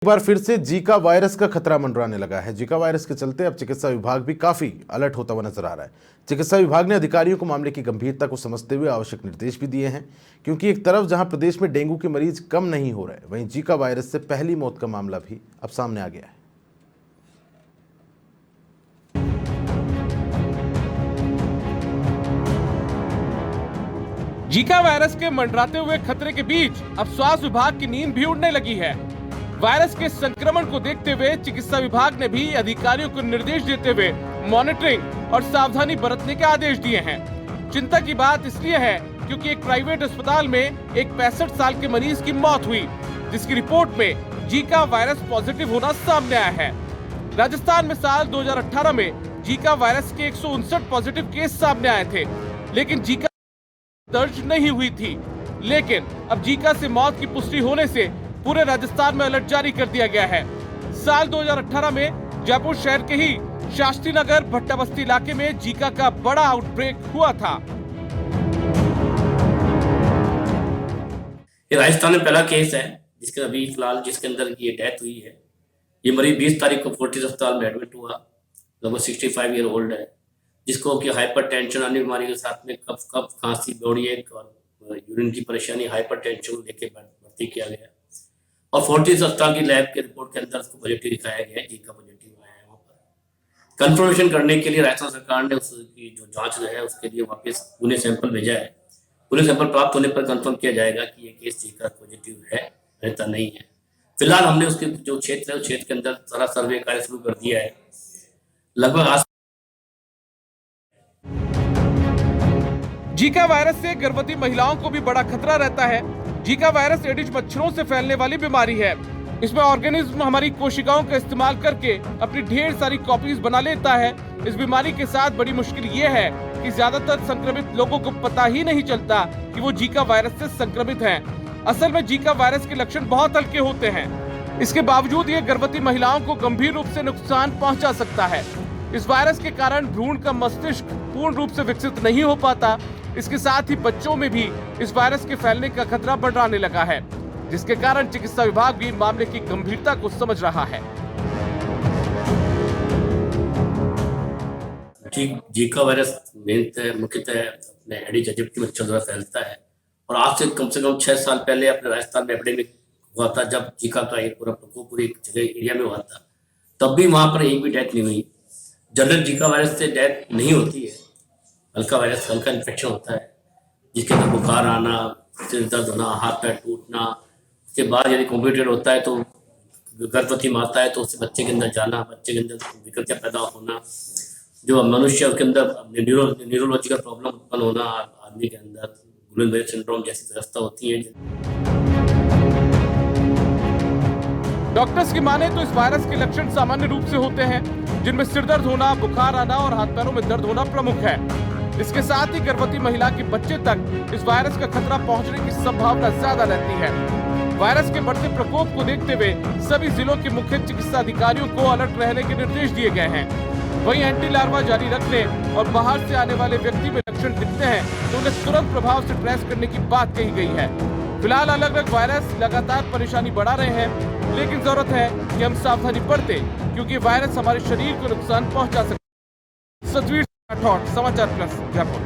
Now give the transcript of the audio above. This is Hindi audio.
एक बार फिर से जीका वायरस का खतरा मंडराने लगा है। जीका वायरस के चलते अब चिकित्सा विभाग भी काफी अलर्ट होता हुआ नजर आ रहा है। चिकित्सा विभाग ने अधिकारियों को मामले की गंभीरता को समझते हुए आवश्यक निर्देश भी दिए हैं, क्योंकि एक तरफ जहां प्रदेश में डेंगू के मरीज कम नहीं हो रहे, वहीं जीका वायरस से पहली मौत का मामला भी अब सामने आ गया है। जीका वायरस के मंडराते हुए खतरे के बीच अब स्वास्थ्य विभाग की नींद भी उड़ने लगी है। वायरस के संक्रमण को देखते हुए चिकित्सा विभाग ने भी अधिकारियों को निर्देश देते हुए मॉनिटरिंग और सावधानी बरतने के आदेश दिए हैं। चिंता की बात इसलिए है क्योंकि एक प्राइवेट अस्पताल में एक 65 साल के मरीज की मौत हुई, जिसकी रिपोर्ट में जीका वायरस पॉजिटिव होना सामने आया है। राजस्थान में साल 2018 में जीका वायरस के 159 पॉजिटिव केस सामने आए थे, लेकिन जीका दर्ज नहीं हुई थी। लेकिन अब जीका से मौत की पुष्टि होने से पूरे राजस्थान में अलर्ट जारी कर दिया गया है। साल 2018 में जयपुर शहर के ही शास्त्री नगर भट्टाबस्ती इलाके में जीका का बड़ा आउटब्रेक हुआ था। ये राजस्थान में पहला केस है जिसके अभी फिलहाल जिसके अंदर ये डेथ हुई है। ये मरीज 20 तारीख को फोर्टिस अस्पताल में एडमिट हुआ, लगभग 65 ईयर ओल्ड है, जिसको कि हाइपरटेंशन अन्य बीमारी के साथ में कफ खांसी बॉडी एक और यूरिन की परेशानी हाइपरटेंशन को लेकर भर्ती किया गया और फोर्टिस अस्पताल की लैब के रिपोर्ट के अंदर उसको पॉजिटिव दिखाया गया है, जीका पॉजिटिव आया है। वहाँ पर कंफर्मेशन करने के लिए राजस्थान सरकार ने उसकी जो जांच है उसके लिए वापस पुणे सैंपल भेजा है। पुणे सैंपल प्राप्त होने पर कंफर्म किया जाएगा कि ये केस जीका पॉजिटिव है रहता नहीं है। फिलहाल हमने उसके जो क्षेत्र है उस क्षेत्र के अंदर सारा सर्वे कार्य शुरू कर दिया है। लगभग जीका वायरस से गर्भवती महिलाओं को भी बड़ा खतरा रहता है। जीका वायरस एडिस मच्छरों से फैलने वाली बीमारी है। इसमें ऑर्गेनिज्म हमारी कोशिकाओं का इस्तेमाल करके अपनी ढेर सारी कॉपीज बना लेता है। इस बीमारी के साथ बड़ी मुश्किल ये है कि ज्यादातर संक्रमित लोगों को पता ही नहीं चलता कि वो जीका वायरस से संक्रमित हैं। असल में जीका वायरस के लक्षण बहुत हल्के होते हैं। इसके बावजूद ये गर्भवती महिलाओं को गंभीर रूप से नुकसान पहुंचा सकता है। इस वायरस के कारण भ्रूण का मस्तिष्क पूर्ण रूप से विकसित नहीं हो पाता। इसके साथ ही बच्चों में भी इस वायरस के फैलने का खतरा बढ़ने लगा है, जिसके कारण चिकित्सा विभाग भी मामले की गंभीरता को समझ रहा है। जीका वायरस मुख्यतः अपने एडिस एजिप्टी मच्छर द्वारा फैलता है और आज से कम 6 साल पहले अपने राजस्थान में एपिडेमिक हुआ था, जब जीका का एक पूरा प्रकोप पूरी एक जगह एरिया में हुआ था। तब भी वहां पर एक भी डेथ नहीं हुई। जनरल जीका वायरस से डेथ नहीं होती है, हल्का वायरस हल्का इन्फेक्शन होता है जिसके अंदर बुखार आना, सिर दर्द होना, हाथ पैर टूटना। उसके बाद यदि कॉम्प्लिकेटेड होता है तो गर्भवती माता है तो उससे बच्चे के अंदर जाना, बच्चे के अंदर विकृतियाँ पैदा होना, जो मनुष्य उसके अंदर न्यूरोलॉजिकल प्रॉब्लम उत्पन्न होना, आदमी के अंदर गुलेनबेरी सिंड्रोम जैसी व्यवस्था होती है। डॉक्टर्स की माने तो इस वायरस के लक्षण सामान्य रूप से होते हैं, जिनमें सिर दर्द होना, बुखार आना और हाथ पैरों में दर्द होना प्रमुख है। इसके साथ ही गर्भवती महिला के बच्चे तक इस वायरस का खतरा पहुंचने की संभावना ज्यादा रहती है। वायरस के बढ़ते प्रकोप को देखते हुए सभी जिलों के मुख्य चिकित्सा अधिकारियों को अलर्ट रहने के निर्देश दिए गए हैं। वहीं एंटी लार्वा जारी रखने और बाहर से आने वाले व्यक्ति में लक्षण दिखते हैं तो उन्हें तुरंत प्रभाव से ट्रेस करने की बात कही गई है। फिलहाल अलग अलग वायरस लगातार परेशानी बढ़ा रहे हैं, लेकिन जरूरत है कि हम सावधानी बरतें, क्योंकि वायरस हमारे शरीर को नुकसान पहुंचा सकता है। सतवीर राठौड़, समाचार प्लस, जयपुर।